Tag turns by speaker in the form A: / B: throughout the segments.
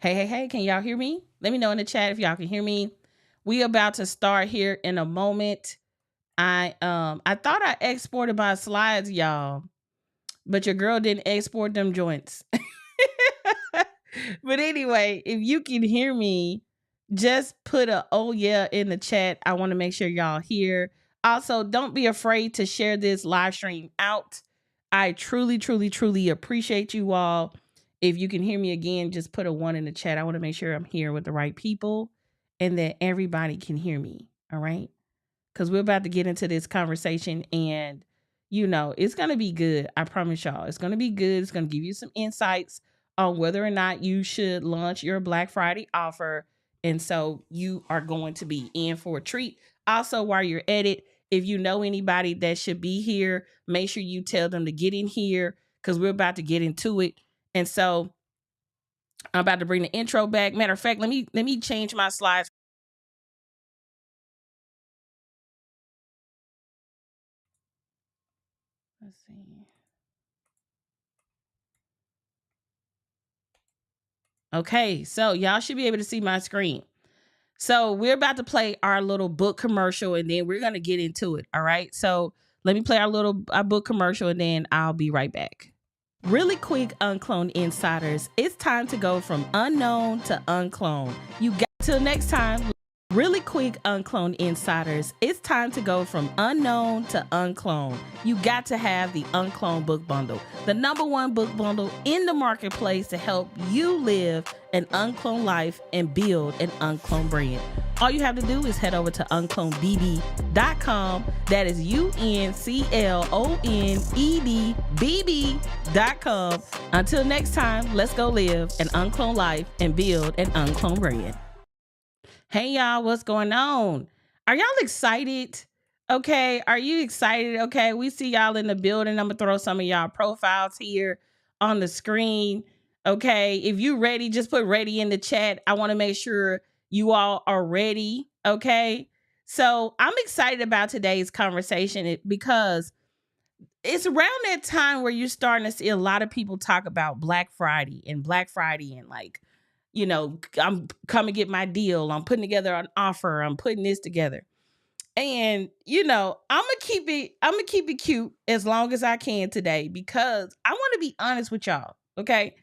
A: Hey, can y'all hear me? Let me know in the chat if y'all can hear me. We about to start here in a moment. I thought I exported my slides, y'all, but your girl didn't export them joints. But anyway, if you can hear me, just put a oh yeah in the chat. I want to make sure y'all hear. Also, don't be afraid to share this live stream out. I truly appreciate you all. If you can hear me again, just put a one in the chat. I want to make sure I'm here with the right people and that everybody can hear me. All right. Because we're about to get into this conversation and, it's going to be good. I promise y'all. It's going to be good. It's going to give you some insights on whether or not you should launch your Black Friday offer. And so you are going to be in for a treat. Also, while you're at it, if you know anybody that should be here, make sure you tell them to get in here because we're about to get into it. And so I'm about to bring the intro back. Matter of fact, let me change my slides. Let's see. Okay, so y'all should be able to see my screen. So we're about to play our little book commercial and then we're going to get into it. All right. So let me play our book commercial and then I'll be right back. Really quick, UnCloned Insiders. It's time to go from unknown to uncloned. You got till next time. Really quick, UnCloned Insiders. It's time to go from unknown to uncloned. You got to have the UnCloned book bundle, the #1 book bundle in the marketplace to help you live an uncloned life and build an uncloned brand. All you have to do is head over to unClonedBB.com. That is UnClonedBB.com. Until next time, let's go live an uncloned life and build an uncloned brand. Hey y'all, what's going on? Are y'all excited? Okay, are you excited? Okay, we see y'all in the building. I'm gonna throw some of y'all profiles here on the screen. Okay, if you ready, just put ready in the chat. I want to make sure you all are ready. Okay, so I'm excited about today's conversation because it's around that time where you're starting to see a lot of people talk about Black Friday and like, I'm coming to get my deal. I'm putting together an offer. I'm putting this together. And, I'm gonna keep it cute as long as I can today because I want to be honest with y'all. Okay.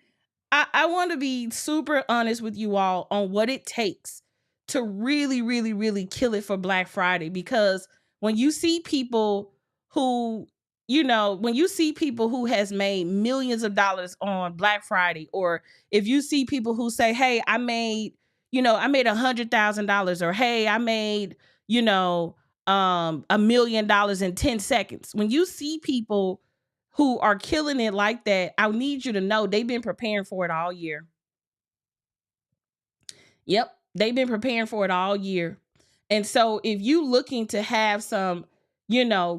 A: I want to be super honest with you all on what it takes to really kill it for Black Friday. Because when you see people who, when you see people who has made millions of dollars on Black Friday, or if you see people who say, hey, I made $100,000, or hey, I made, $1 million in 10 seconds. When you see people who are killing it like that, I need you to know they've been preparing for it all year. Yep, they've been preparing for it all year. And so if you looking to have some,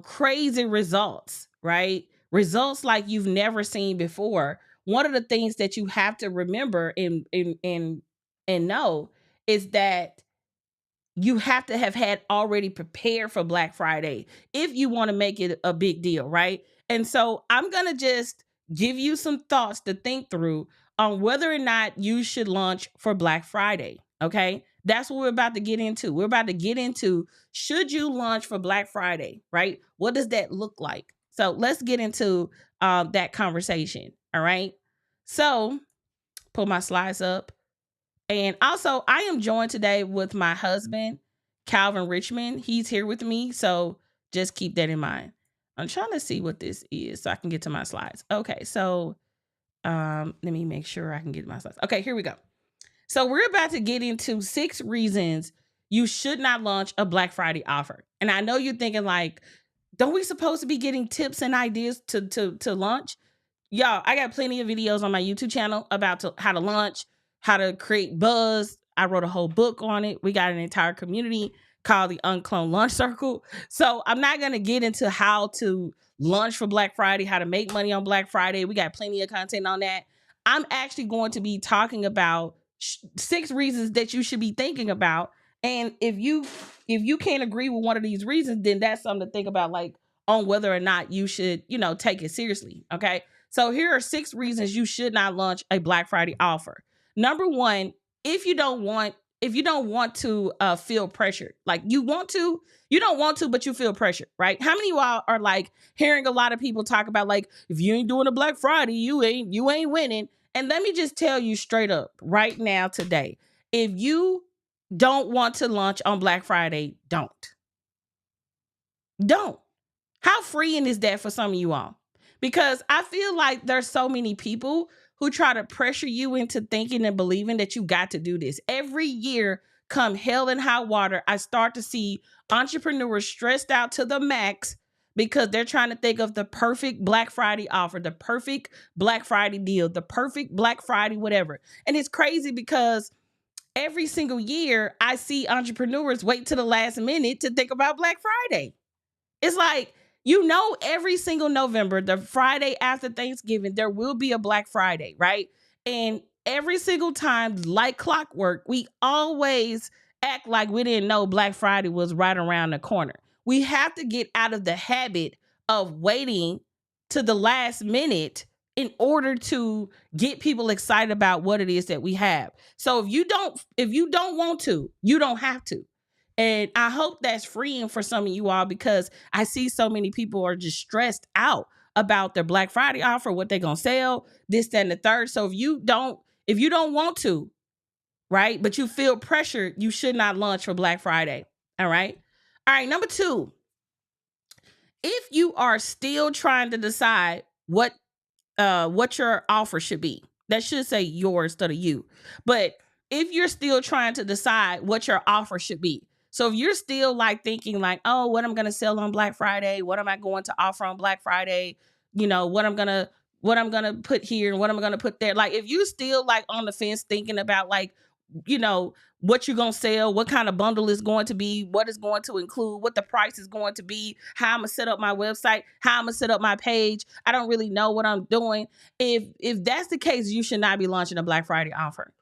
A: crazy results, right? Results like you've never seen before. One of the things that you have to remember and know is that you have to have had already prepared for Black Friday if you want to make it a big deal, right? And so I'm going to just give you some thoughts to think through on whether or not you should launch for Black Friday, okay? That's what we're about to get into. We're about to get into, should you launch for Black Friday, right? What does that look like? So let's get into that conversation, all right? So pull my slides up. And also, I am joined today with my husband, Calvin Richmond. He's here with me, so just keep that in mind. I'm trying to see what this is so I can get to my slides. Okay, so let me make sure I can get my slides. Okay, here we go. So we're about to get into 6 reasons you should not launch a Black Friday offer. And I know you're thinking like, don't we supposed to be getting tips and ideas to launch? Y'all, I got plenty of videos on my YouTube channel about how to launch, how to create buzz. I wrote a whole book on it. We got an entire community called the UnCloned Launch Circle. So I'm not going to get into how to launch for Black Friday, how to make money on Black Friday. We got plenty of content on that. I'm actually going to be talking about 6 reasons that you should be thinking about. And if you can't agree with one of these reasons, then that's something to think about, like on whether or not you should, take it seriously. Okay. So here are 6 reasons you should not launch a Black Friday offer. Number one, if you don't want to feel pressured, like you don't want to, but you feel pressured, right? How many of y'all are like hearing a lot of people talk about like, if you ain't doing a Black Friday, you ain't winning. And let me just tell you straight up right now today, if you don't want to launch on Black Friday, don't. How freeing is that for some of you all? Because I feel like there's so many people who try to pressure you into thinking and believing that you got to do this. Every year, come hell and high water, I start to see entrepreneurs stressed out to the max because they're trying to think of the perfect Black Friday offer, the perfect Black Friday deal, the perfect Black Friday whatever. And it's crazy because every single year I see entrepreneurs wait to the last minute to think about Black Friday. It's like, every single November, the Friday after Thanksgiving, there will be a Black Friday, right? And every single time, like clockwork, we always act like we didn't know Black Friday was right around the corner. We have to get out of the habit of waiting to the last minute in order to get people excited about what it is that we have. So if you don't want to, you don't have to. And I hope that's freeing for some of you all, because I see so many people are just stressed out about their Black Friday offer, what they're going to sell, this, that, and the third. So if you don't want to, right, but you feel pressured, you should not launch for Black Friday. All right. All right. Number 2, if you are still trying to decide what your offer should be, that should say yours instead of you. But if you're still trying to decide what your offer should be, so if you're still like thinking like, oh, what I'm going to sell on Black Friday, what am I going to offer on Black Friday? What I'm going to put here and what I'm going to put there. Like if you still like on the fence thinking about like, what you're going to sell, what kind of bundle is going to be, what is going to include, what the price is going to be, how I'm going to set up my website, how I'm going to set up my page. I don't really know what I'm doing. If that's the case, you should not be launching a Black Friday offer.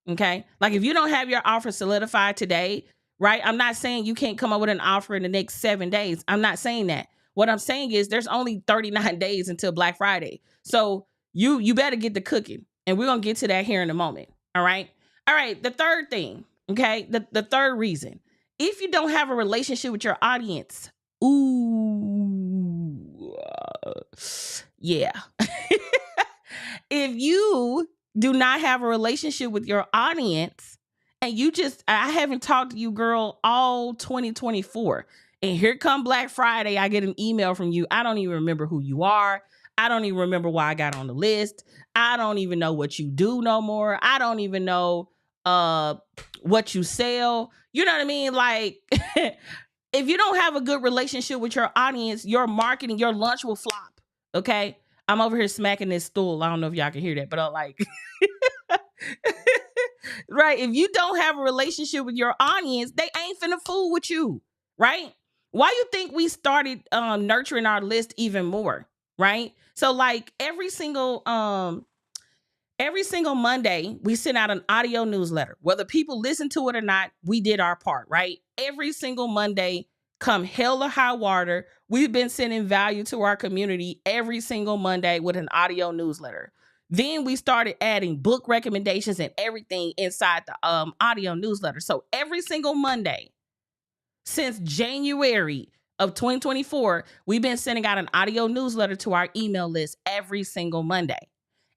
A: Okay. Like if you don't have your offer solidified today, right? I'm not saying you can't come up with an offer in the next 7 days. I'm not saying that. What I'm saying is there's only 39 days until Black Friday. So you better get the cooking. And we're going to get to that here in a moment. All right. All right. The third thing. Okay. The third reason, if you don't have a relationship with your audience, yeah. If you do not have a relationship with your audience and I haven't talked to you, girl, all 2024. And here come Black Friday, I get an email from you. I don't even remember who you are. I don't even remember why I got on the list. I don't even know what you do no more. I don't even know what you sell. You know what I mean? Like, if you don't have a good relationship with your audience, your marketing, your launch will flop. Okay? I'm over here smacking this stool. I don't know if y'all can hear that, but I'm like... Right. If you don't have a relationship with your audience, they ain't finna fool with you. Right. Why you think we started nurturing our list even more? Right. So like every single Monday, we send out an audio newsletter. Whether people listen to it or not, we did our part, right? Every single Monday, come hell or high water, we've been sending value to our community every single Monday with an audio newsletter. Then we started adding book recommendations and everything inside the audio newsletter. So every single Monday since January of 2024, we've been sending out an audio newsletter to our email list every single Monday.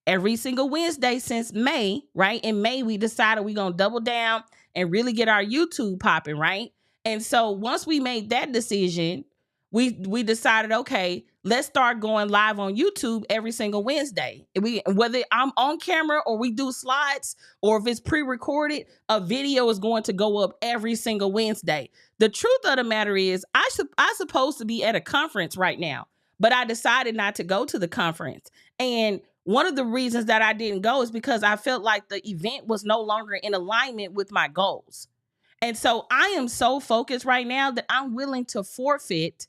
A: Every single Wednesday since May, right? In May, we decided we're going to double down and really get our YouTube popping, right? And so once we made that decision, we decided, okay, let's start going live on YouTube every single Wednesday. Whether I'm on camera or we do slides or if it's pre-recorded, a video is going to go up every single Wednesday. The truth of the matter is I'm supposed to be at a conference right now, but I decided not to go to the conference. And one of the reasons that I didn't go is because I felt like the event was no longer in alignment with my goals. And so I am so focused right now that I'm willing to forfeit,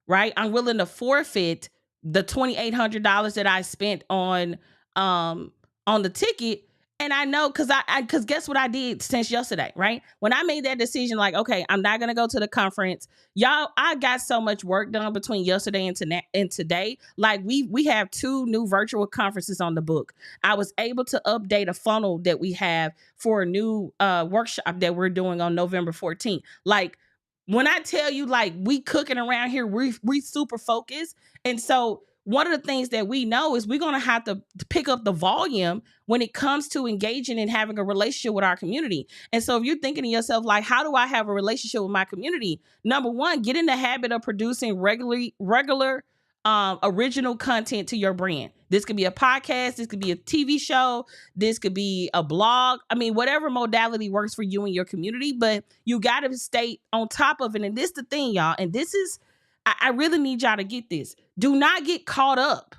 A: right? I'm willing to forfeit the $2,800 that I spent on the ticket And I know because guess what I did since yesterday, right? When I made that decision, like, okay, I'm not gonna go to the conference. Y'all, I got so much work done between yesterday and today. Like we have 2 new virtual conferences on the book. I was able to update a funnel that we have for a new workshop that we're doing on November 14th. Like when I tell you, like, we cooking around here, we super focused. And so one of the things that we know is we're gonna have to pick up the volume when it comes to engaging and having a relationship with our community. And so if you're thinking to yourself, like, how do I have a relationship with my community? Number one, get in the habit of producing regular original content to your brand. This could be a podcast, this could be a TV show, this could be a blog. I mean, whatever modality works for you and your community, but you got to stay on top of it. And this is the thing, y'all. And this is, I really need y'all to get this. Do not get caught up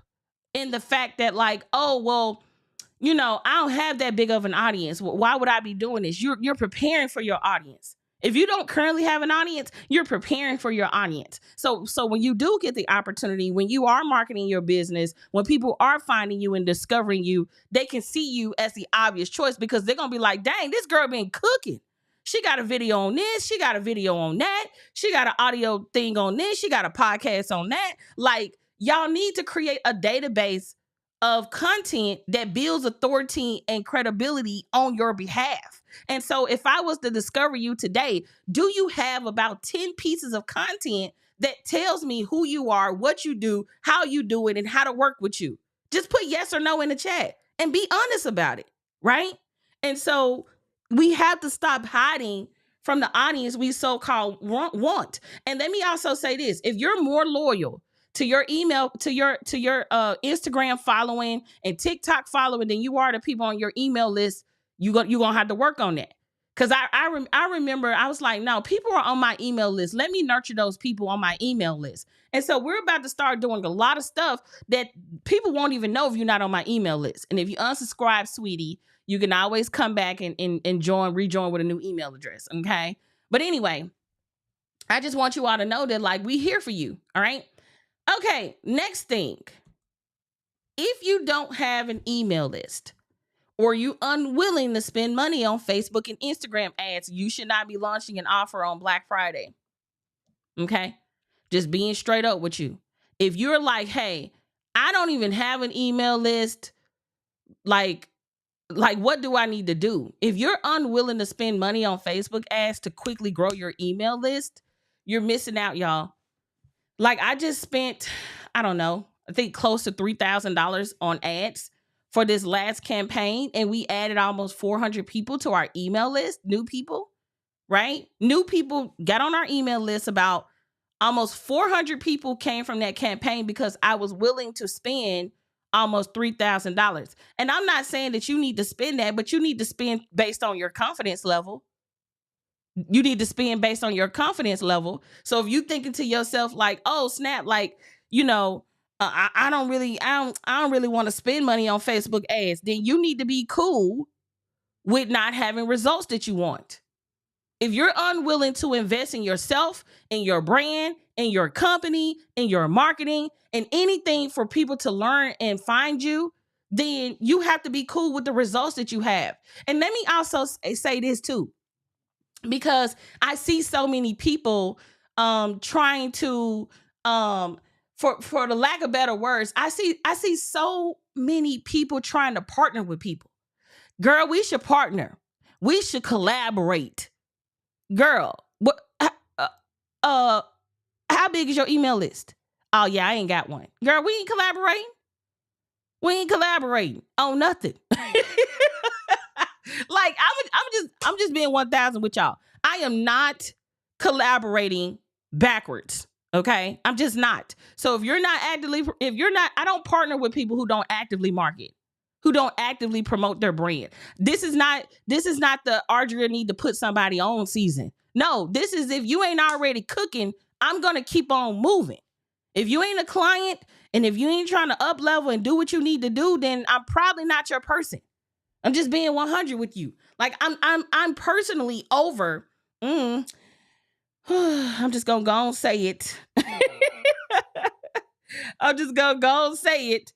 A: in the fact that, like, oh, well, you know, I don't have that big of an audience. Why would I be doing this? You're preparing for your audience. If you don't currently have an audience, you're preparing for your audience. So when you do get the opportunity, when you are marketing your business, when people are finding you and discovering you, they can see you as the obvious choice, because they're going to be like, dang, this girl been cooking. She got a video on this. She got a video on that. She got an audio thing on this. She got a podcast on that. Like, y'all need to create a database of content that builds authority and credibility on your behalf. And so if I was to discover you today, do you have about 10 pieces of content that tells me who you are, what you do, how you do it, and how to work with you? Just put yes or no in the chat and be honest about it, right? And so we have to stop hiding from the audience we so-called want. And let me also say this: if you're more loyal to your email, to your Instagram following and TikTok following than you are to people on your email list, you're gonna have to work on that. Because I remember I was like, no, people are on my email list. Let me nurture those people on my email list. And so we're about to start doing a lot of stuff that people won't even know if you're not on my email list. And if you unsubscribe, sweetie, you can always come back and rejoin with a new email address. Okay. But anyway, I just want you all to know that, like, we here for you. All right. Okay, next thing. If you don't have an email list, or you unwilling to spend money on Facebook and Instagram ads, you should not be launching an offer on Black Friday. Okay? Just being straight up with you. If you're like, hey, I don't even have an email list, like what do I need to do? If you're unwilling to spend money on Facebook ads to quickly grow your email list, you're missing out, y'all. Like, I just spent, I don't know, I think close to $3,000 on ads for this last campaign. And we added almost 400 people to our email list, new people, right? New people got on our email list. About almost 400 people came from that campaign because I was willing to spend almost $3,000. And I'm not saying that you need to spend that, but you need to spend based on your confidence level. You need to spend based on your confidence level. So if you thinking to yourself, like, oh snap, like, you know, I don't really want to spend money on Facebook ads, then you need to be cool with not having results that you want. If you're unwilling to invest in yourself, in your brand, in your company, in your marketing, in anything for people to learn and find you, then you have to be cool with the results that you have. And let me also say this too, because I see so many people trying to for the lack of better words, I see so many people trying to partner with people. Girl, we should partner. We should collaborate. Girl, what how big is your email list? Oh yeah, I ain't got one. Girl, we ain't collaborating. We ain't collaborating on nothing. Like, I'm just being 1,000 with y'all. I am not collaborating backwards. Okay, I'm just not. So if I don't partner with people who don't actively market, who don't actively promote their brand. This is not the Audria need to put somebody on season. No, this is, if you ain't already cooking, I'm gonna keep on moving. If you ain't a client and if you ain't trying to up level and do what you need to do, then I'm probably not your person. I'm just being 100 with you. Like, I'm personally over. I'm just gonna go and say it. I'm just gonna go and say it.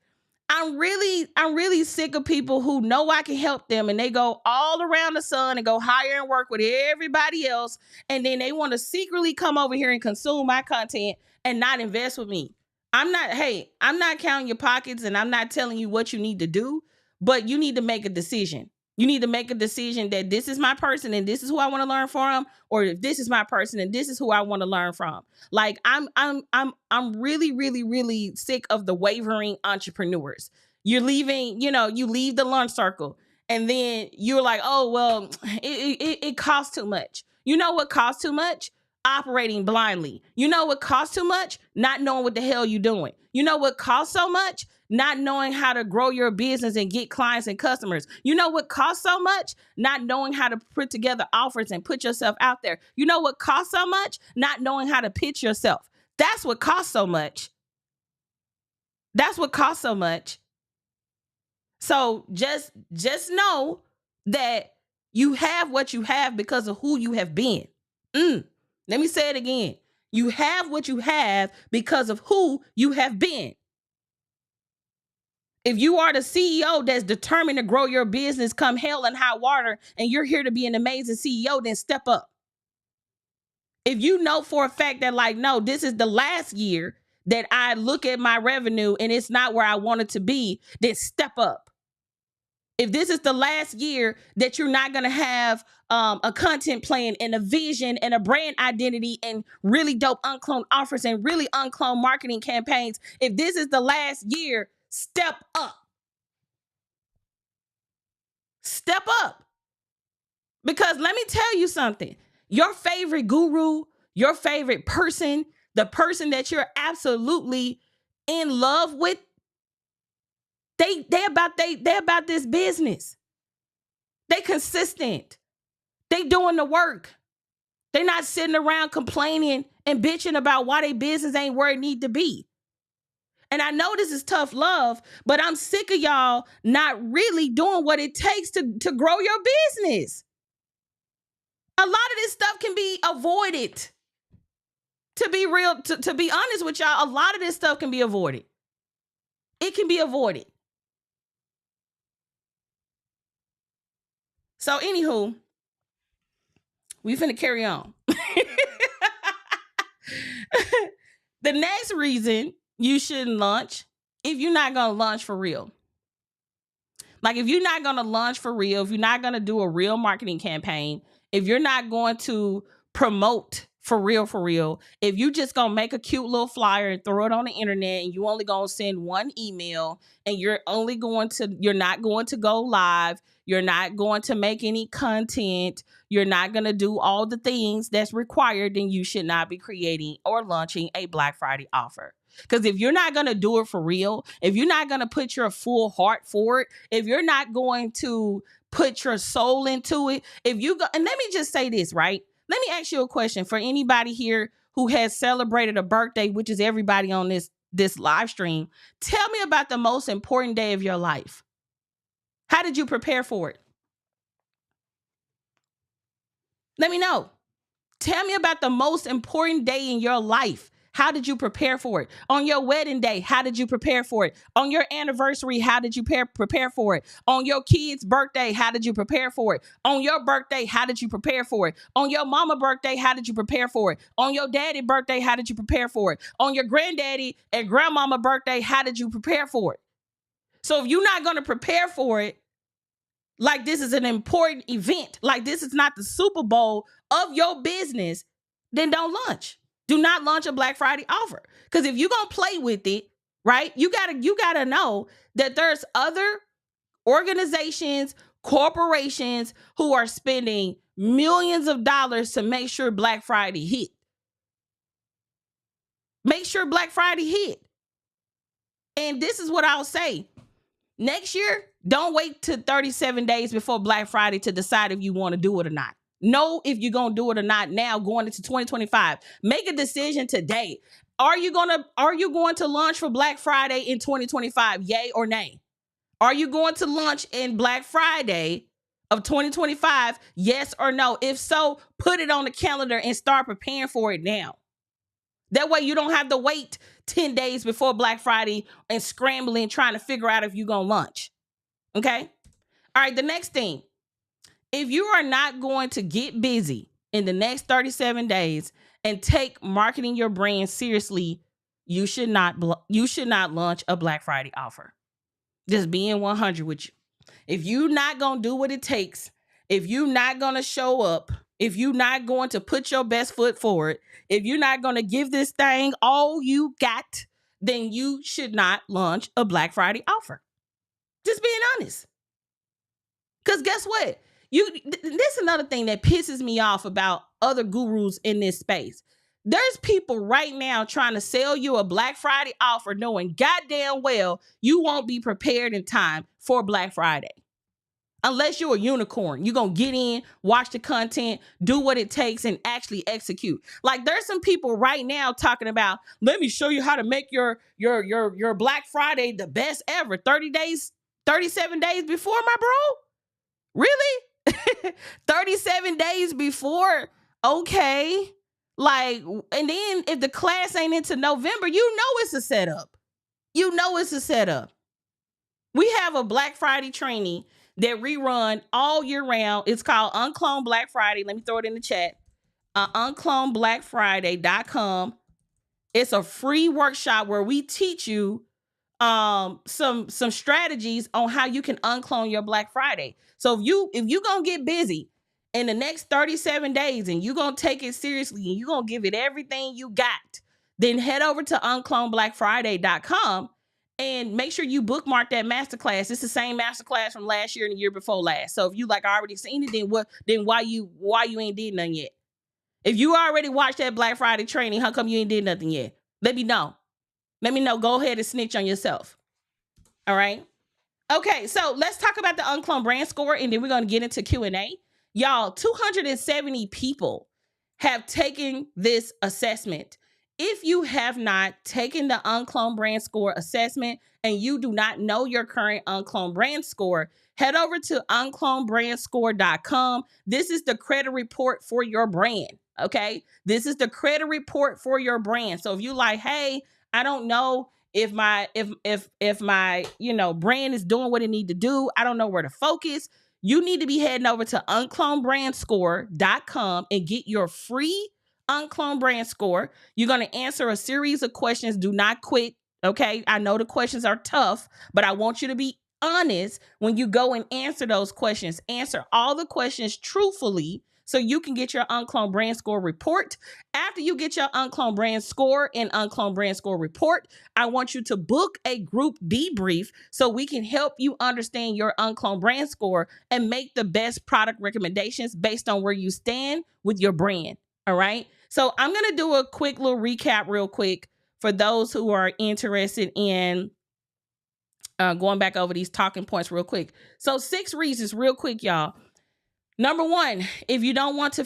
A: I'm really sick of people who know I can help them and they go all around the sun and go hire and work with everybody else. And then they want to secretly come over here and consume my content and not invest with me. I'm not counting your pockets and I'm not telling you what you need to do, but you need to make a decision. You need to make a decision that this is my person and this is who I want to learn from, or if this is my person and this is who I want to learn from. Like I'm really sick of the wavering entrepreneurs. You're leaving, you leave the lunch circle and then you're like, oh well, it costs too much. You know what costs too much? Operating blindly. You know what costs too much? Not knowing what the hell you're doing. You know what costs so much? Not knowing how to grow your business and get clients and customers. You know what costs so much? Not knowing how to put together offers and put yourself out there. You know what costs so much? Not knowing how to pitch yourself. That's what costs so much. That's what costs so much. So just know that you have what you have because of who you have been. Let me say it again. You have what you have because of who you have been. If you are the CEO that's determined to grow your business come hell and high water, and you're here to be an amazing CEO, then step up. If you know for a fact that like, no, this is the last year that I look at my revenue and it's not where I want it to be, then step up. If this is the last year that you're not going to have a content plan and a vision and a brand identity and really dope uncloned offers and really uncloned marketing campaigns, if this is the last year, step up. Step up. Because let me tell you something. Your favorite guru, your favorite person, the person that you're absolutely in love with, they about this business. They consistent. They doing the work. They not sitting around complaining and bitching about why their business ain't where it need to be. And I know this is tough love, but I'm sick of y'all not really doing what it takes to grow your business. A lot of this stuff can be avoided. To be real, to be honest with y'all, a lot of this stuff can be avoided. It can be avoided. So anywho, we finna carry on. The next reason you shouldn't launch, if you're not gonna launch for real. Like if you're not gonna launch for real, if you're not gonna do a real marketing campaign, if you're not going to promote for real, if you just gonna make a cute little flyer and throw it on the internet and you only gonna send one email and you're not going to go live, you're not going to make any content, you're not gonna do all the things that's required, then you should not be creating or launching a Black Friday offer. Because if you're not going to do it for real, if you're not going to put your full heart for it, if you're not going to put your soul into it, and let me just say this, right? Let me ask you a question for anybody here who has celebrated a birthday, which is everybody on this live stream. Tell me about the most important day of your life. How did you prepare for it? Let me know. Tell me about the most important day in your life. How did you prepare for it? On your wedding day, how did you prepare for it? On your anniversary, how did you prepare for it? On your kid's birthday, how did you prepare for it? On your birthday, how did you prepare for it? On your mama birthday, how did you prepare for it? On your daddy birthday, how did you prepare for it? On your granddaddy and grandmama birthday, how did you prepare for it? So if you're not going to prepare for it, like this is an important event, like this is not the Super Bowl of your business, then don't launch. Do not launch a Black Friday offer. Because if you're going to play with it, right, you gotta know that there's other organizations, corporations who are spending millions of dollars to make sure Black Friday hit. Make sure Black Friday hit. And this is what I'll say. Next year, don't wait till 37 days before Black Friday to decide if you want to do it or not. Know if you're going to do it or not now going into 2025. Make a decision today. Are you going to launch for Black Friday in 2025? Yay or nay? Are you going to launch in Black Friday of 2025? Yes or no? If so, put it on the calendar and start preparing for it now. That way you don't have to wait 10 days before Black Friday and scrambling trying to figure out if you're going to launch. Okay? All right, the next thing. If you are not going to get busy in the next 37 days and take marketing your brand seriously, you should not launch a Black Friday offer. Just being 100 with you. If you're not going to do what it takes, if you're not going to show up, if you're not going to put your best foot forward, if you're not going to give this thing all you got, then you should not launch a Black Friday offer. Just being honest. Because guess what? This is another thing that pisses me off about other gurus in this space. There's people right now trying to sell you a Black Friday offer knowing goddamn well you won't be prepared in time for Black Friday. Unless you're a unicorn, you're going to get in, watch the content, do what it takes, and actually execute. Like there's some people right now talking about, let me show you how to make your Black Friday the best ever. 30 days, 37 days before, my bro? Really? 37 days before? Okay. Like, and then if the class ain't into November, you know it's a setup. You know it's a setup. We have a Black Friday training that we run all year round. It's called UnCloned Black Friday. Let me throw it in the chat. UnClonedBlackFriday.com. It's a free workshop where we teach you some strategies on how you can unclone your Black Friday. So if you gonna get busy in the next 37 days and you're gonna take it seriously and you're gonna give it everything you got, then head over to UnClonedBlackFriday.com and make sure you bookmark that masterclass. It's the same masterclass from last year and the year before last. So if you like already seen it, then why you ain't did nothing yet? If you already watched that Black Friday training, how come you ain't did nothing yet? Let me know. Let me know. Go ahead and snitch on yourself. All right. Okay, so let's talk about the UnCloned brand score, and then we're going to get into Q&A. Y'all, 270 people have taken this assessment. If you have not taken the UnCloned brand score assessment and you do not know your current UnCloned brand score, head over to unclonedbrandscore.com. This is the credit report for your brand. Okay, this is the credit report for your brand. So if you like, hey, I don't know if my brand is doing what it need to do, I don't know where to focus, you need to be heading over to unclonedbrandscore.com and get your free UnCloned brand score. You're going to answer a series of questions. Do not quit. Okay, I know the questions are tough, but I want you to be honest when you go and answer those questions. Answer all the questions truthfully so you can get your UnCloned brand score report. After you get your UnCloned brand score and UnCloned brand score report, I want you to book a group debrief so we can help you understand your UnCloned brand score and make the best product recommendations based on where you stand with your brand. All right. So I'm going to do a quick little recap real quick for those who are interested in going back over these talking points real quick. So 6 reasons real quick, y'all. Number 1, if you want to,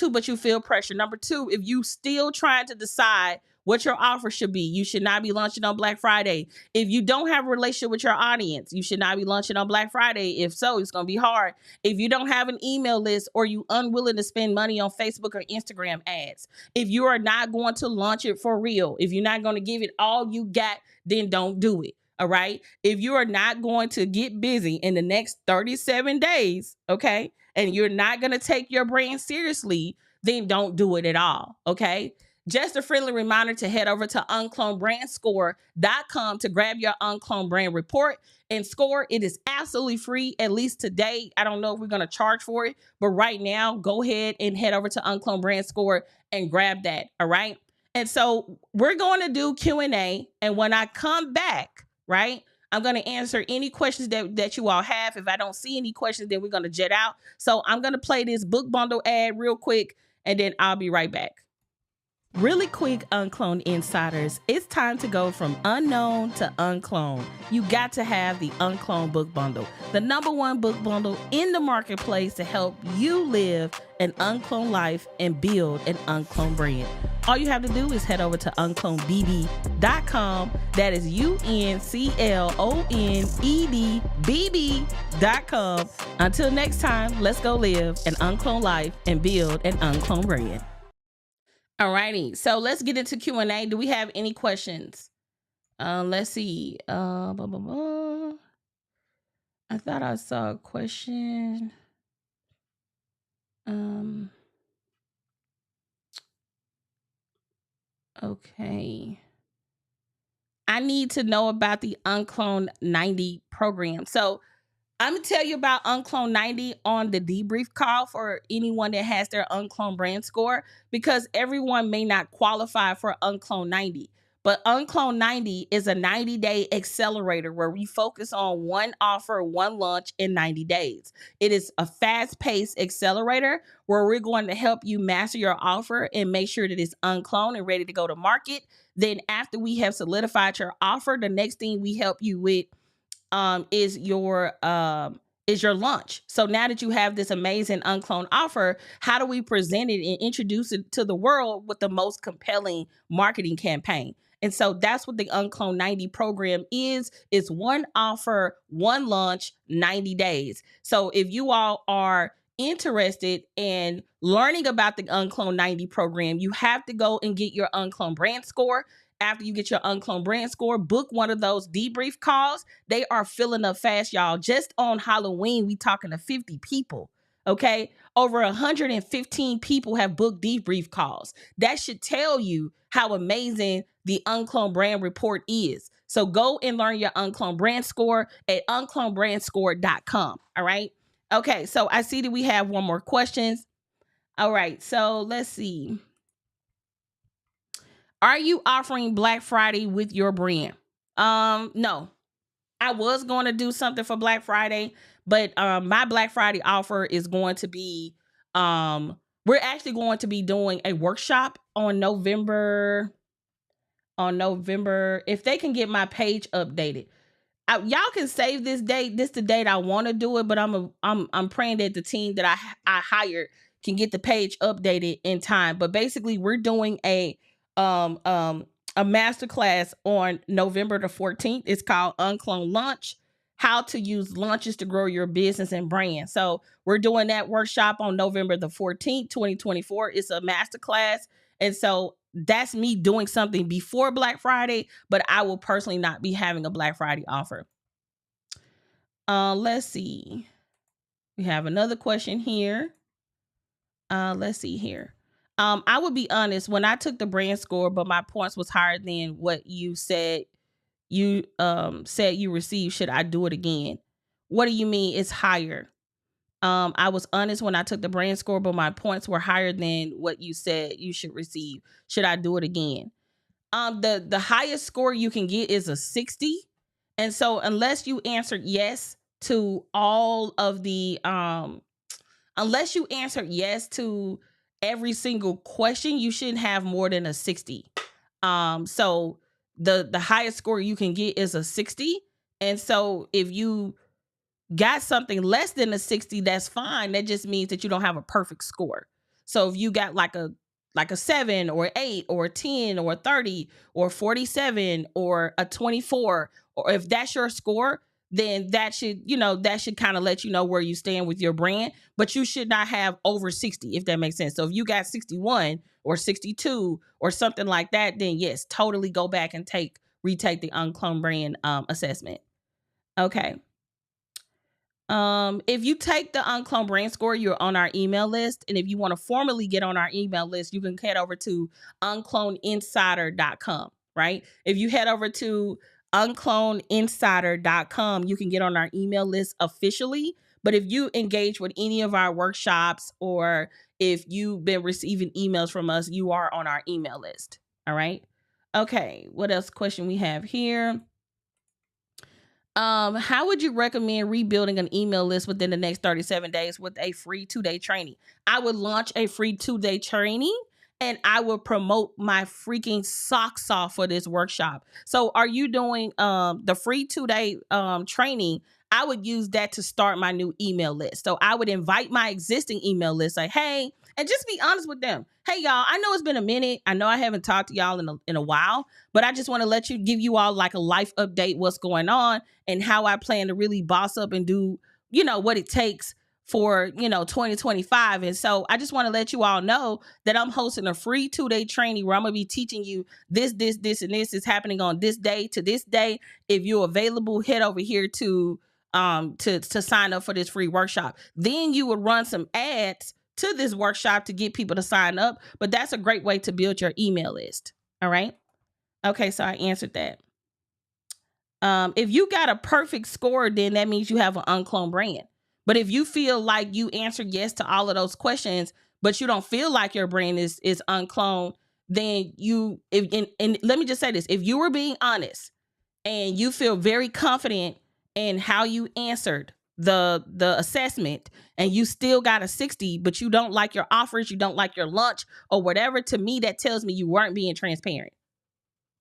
A: but you feel pressure. Number 2, if you still trying to decide what your offer should be, you should not be launching on Black Friday. If you don't have a relationship with your audience, you should not be launching on Black Friday. If so, it's going to be hard. If you don't have an email list or you unwilling to spend money on Facebook or Instagram ads, if you are not going to launch it for real, if you're not going to give it all you got, then don't do it. All right. If you are not going to get busy in the next 37 days, okay, and you're not going to take your brand seriously, then don't do it at all. Okay. Just a friendly reminder to head over to unclonedbrandscore.com to grab your UnCloned brand report and score. It is absolutely free, at least today. I don't know if we're going to charge for it, but right now, go ahead and head over to UnCloned brand score and grab that. All right. And so we're going to do Q&A. And when I come back, right, I'm going to answer any questions that you all have. If I don't see any questions, then we're going to jet out. So I'm going to play this book bundle ad real quick, and then I'll be right back. Really quick, UnCloned insiders, it's time to go from unknown to uncloned. You got to have the UnCloned book bundle, the #1 book bundle in the marketplace to help you live an uncloned life and build an uncloned brand. All you have to do is head over to unclonedbb.com. That is unclonedbb.com. Until next time, let's go live an uncloned life and build an uncloned brand. Alrighty, so let's get into Q&A. Do we have any questions? Let's see. Blah, blah, blah. I thought I saw a question. Okay. I need to know about the UnCloned 90 program. So I'm gonna tell you about UnCloned 90 on the debrief call for anyone that has their UnCloned brand score, because everyone may not qualify for UnCloned 90. But UnCloned 90 is a 90-day accelerator where we focus on one offer, one launch in 90 days. It is a fast-paced accelerator where we're going to help you master your offer and make sure that it's uncloned and ready to go to market. Then after we have solidified your offer, the next thing we help you with is your launch. So now that you have this amazing uncloned offer, how do we present it and introduce it to the world with the most compelling marketing campaign? And so that's what the UnCloned 90 program is. It's one offer, one launch, 90 days. So if you all are interested in learning about the UnCloned 90 program, you have to go and get your UnCloned brand score. After you get your UnCloned brand score, book one of those debrief calls. They are filling up fast, y'all. Just on Halloween, we talking to 50 people. Okay, over 115 people have booked debrief calls. That should tell you how amazing the UnCloned brand report is. So go and learn your UnCloned brand score at unclonedbrandscore.com. All right. Okay, so I see that we have one more questions. All right, so let's see. Are you offering Black Friday with your brand? No. I was going to do something for Black Friday, but my Black Friday offer is going to be we're actually going to be doing a workshop on November if they can get my page updated. Y'all can save this date. This is the date I want to do it, but I'm praying that the team that I hired can get the page updated in time. But basically, we're doing a masterclass on November the 14th. It's called UnCloned Launch: How to Use Launches to Grow Your Business and Brand. So we're doing that workshop on November the 14th, 2024. It's a masterclass. And so that's me doing something before Black Friday, but I will personally not be having a Black Friday offer. Let's see. We have another question here. Let's see here. I would be honest, when I took the brand score, but my points was higher than what you said you received. Should I do it again? What do you mean it's higher? I was honest when I took the brand score, but my points were higher than what you said you should receive. Should I do it again? The highest score you can get is a 60. And so unless you answered yes to all of the unless you answered yes to every single question, you shouldn't have more than a 60. So the highest score you can get is a 60. And so if you got something less than a 60, that's fine. That just means that you don't have a perfect score. So if you got like a 7 or 8 or 10 or 30 or 47 or a 24, or if that's your score, then that should kind of let you know where you stand with your brand. But you should not have over 60, if that makes sense. So if you got 61 or 62 or something like that, then yes, totally go back and retake the UnCloned brand assessment. Okay. If you take the UnCloned brand score, you're on our email list. And if you want to formally get on our email list, you can head over to unclonedinsider.com, right? If you head over to unclonedinsider.com, you can get on our email list officially. But if you engage with any of our workshops, or if you've been receiving emails from us, you are on our email list. All right. Okay. What else question we have here? How would you recommend rebuilding an email list within the next 37 days with a free 2-day training? I would launch a free 2-day training, and I would promote my freaking socks off for this workshop. So are you doing the free 2-day training? I would use that to start my new email list. So I would invite my existing email list, like, hey, and just be honest with them. Hey, y'all, I know it's been a minute. I know I haven't talked to y'all in a while, but I just want to give you all like a life update, what's going on, and how I plan to really boss up and do, what it takes for 2025. And so I just want to let you all know that I'm hosting a free 2-day training where I'm gonna be teaching you this, and this is happening on this day to this day. If you're available, head over here to sign up for this free workshop. Then you would run some ads to this workshop to get people to sign up. But that's a great way to build your email list. All right. Okay, so I answered that. If you got a perfect score, then that means you have an uncloned brand. But if you feel like you answered yes to all of those questions, but you don't feel like your brand is uncloned, then and let me just say this: if you were being honest and you feel very confident in how you answered the assessment, and you still got a 60, but you don't like your offers, you don't like your lunch or whatever, to me that tells me you weren't being transparent,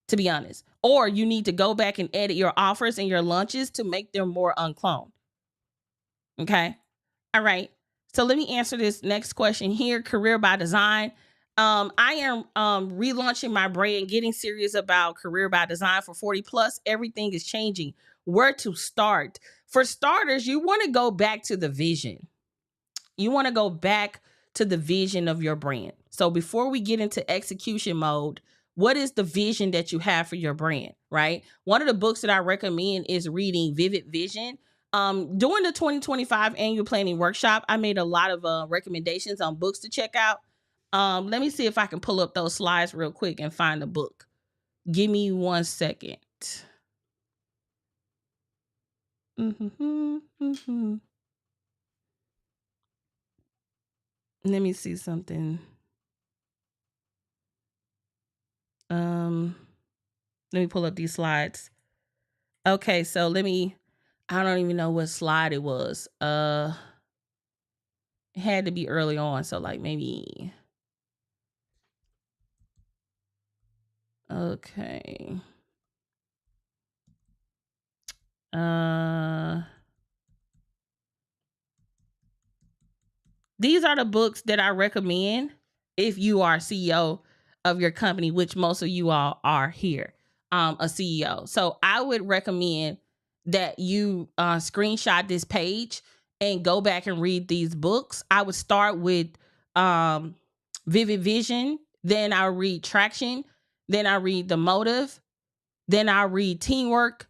A: to be honest. Or you need to go back and edit your offers and your lunches to make them more uncloned. Okay. All right. So let me answer this next question here. Career by design. I am relaunching my brand, getting serious about career by design for 40 plus. Everything is changing. Where to start? For starters, you want to go back to the vision. You want to go back to the vision of your brand. So before we get into execution mode, what is the vision that you have for your brand, right? One of the books that I recommend is reading Vivid Vision. During the 2025 annual planning workshop, I made a lot of recommendations on books to check out. Let me see if I can pull up those slides real quick and find the book. Give me 1 second. Let me see something. Let me pull up these slides. Okay, so I don't even know what slide it was. It had to be early on, so like maybe. Okay. These are the books that I recommend if you are CEO of your company, which most of you all are here, a CEO. So I would recommend that you screenshot this page and go back and read these books. I would start with Vivid Vision, then I'll read Traction, then I read The Motive, then I'll read Teamwork,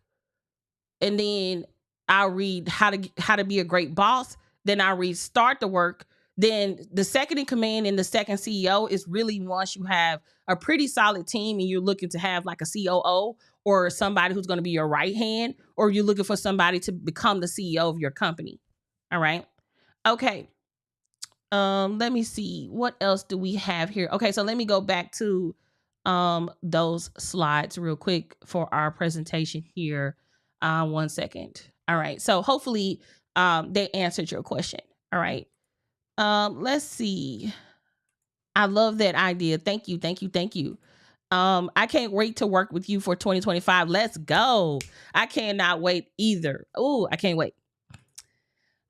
A: and then I'll read How to Be a Great Boss, then I'll read Start the Work. Then the second in command and the second CEO is really once you have a pretty solid team and you're looking to have like a COO or somebody who's going to be your right hand, or you're looking for somebody to become the CEO of your company. All right. Okay. Let me see. What else do we have here? Okay, so let me go back to those slides real quick for our presentation here. 1 second. All right. So hopefully they answered your question. All right. Let's see. I love that idea. Thank you. I can't wait to work with you for 2025. Let's go. I cannot wait either. Oh, I can't wait.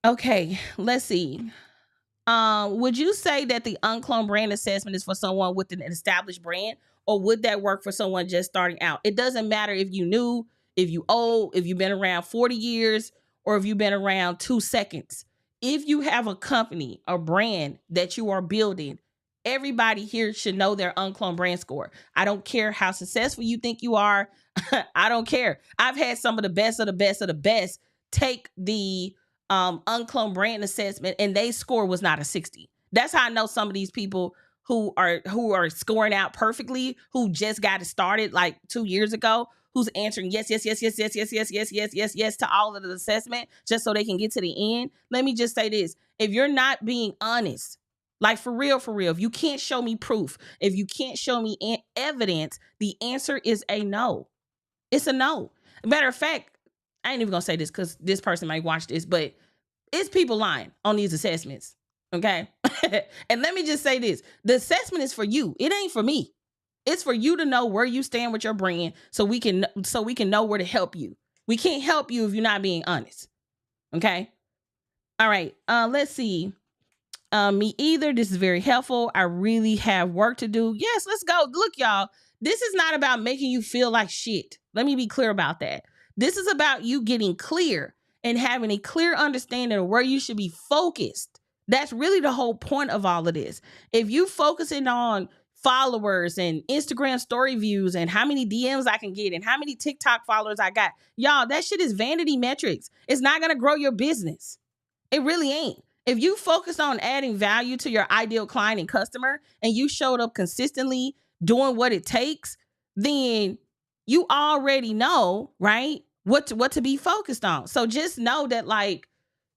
A: Okay, let's see. Would you say that the uncloned brand assessment is for someone with an established brand, or would that work for someone just starting out? It doesn't matter if you new, if you old, if you've been around 40 years, or if you've been around 2 seconds. If you have a company, a brand that you are building, everybody here should know their uncloned brand score. I don't care how successful you think you are. I don't care. I've had some of the best of the best of the best take the uncloned brand assessment, and they score was not a 60. That's how I know some of these people who are scoring out perfectly, who just got it started like 2 years ago, who's answering yes to all of the assessment just so they can get to the end. Let me just say this: if you're not being honest, like for real, if you can't show me proof, if you can't show me evidence, the answer is a no. It's a no. Matter of fact, I ain't even gonna say this because this person might watch this, but it's people lying on these assessments. Okay. And let me just say this: the assessment is for you. It ain't for me. It's for you to know where you stand with your brand so we can know where to help you. We can't help you if you're not being honest. Okay. All right. Let's see. Me either. This is very helpful. I really have work to do. Yes, let's go. Look, y'all, this is not about making you feel like shit. Let me be clear about that. This is about you getting clear and having a clear understanding of where you should be focused. That's really the whole point of all of this. If you focusing on followers and Instagram story views and how many DMs I can get and how many TikTok followers I got, y'all, that shit is vanity metrics. It's not going to grow your business. It really ain't. If you focus on adding value to your ideal client and customer and you showed up consistently doing what it takes, then you already know, right, what to be focused on. So just know that, like,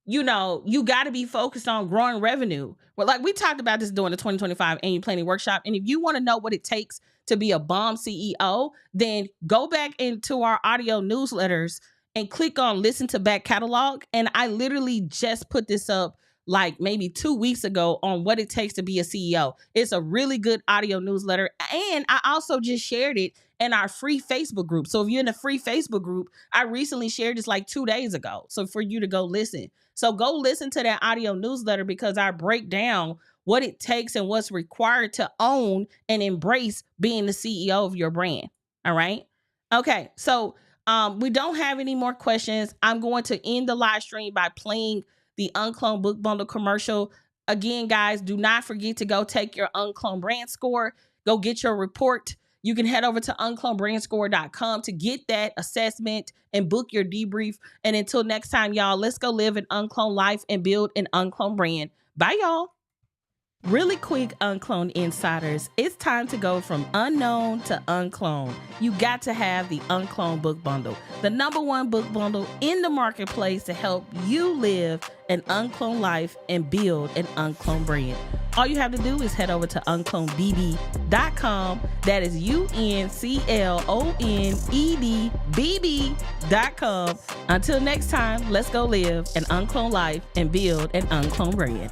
A: you know, you got to be focused on growing revenue. Well, like we talked about this during the 2025 annual planning workshop. And if you want to know what it takes to be a bomb CEO, then go back into our audio newsletters and click on listen to back catalog. And I literally just put this up like maybe 2 weeks ago on what it takes to be a CEO. It's a really good audio newsletter. And I also just shared it in our free Facebook group. So if you're in the free Facebook group, I recently shared this like 2 days ago. So for you to go listen. So go listen to that audio newsletter because I break down what it takes and what's required to own and embrace being the CEO of your brand. All right. Okay. So we don't have any more questions. I'm going to end the live stream by playing the UnCloned Book Bundle commercial. Again, guys, do not forget to go take your UnCloned brand score. Go get your report. You can head over to unclonedbrandscore.com to get that assessment and book your debrief. And until next time, y'all, let's go live an uncloned life and build an uncloned brand. Bye, y'all. Really quick, UnCloned insiders, it's time to go from unknown to uncloned. You got to have the UnCloned Book Bundle, the #1 book bundle in the marketplace to help you live an uncloned life and build an uncloned brand. All you have to do is head over to unclonedbb.com. That is unclonedbb.com. Until next time, let's go live an uncloned life and build an uncloned brand.